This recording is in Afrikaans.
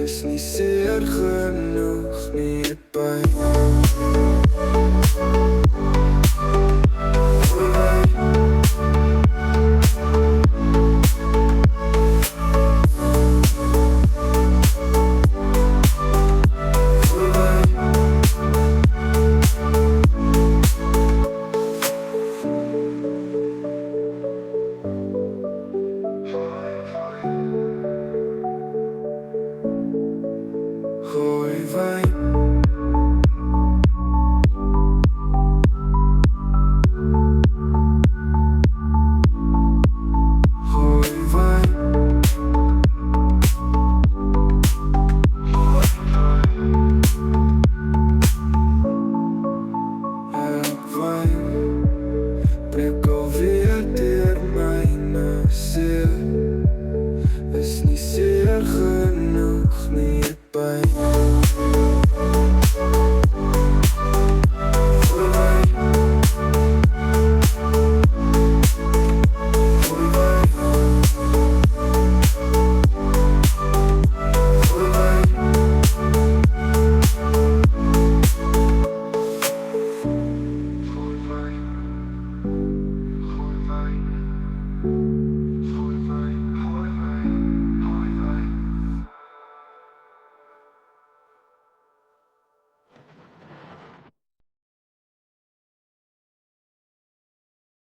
is nie seer genoeg nie, pyn. Gooi wyn. Gooi wyn. Ek wyn. Breek alweer deur myne siel. Is nie seer genoeg nie, pyn. Gooi wyn.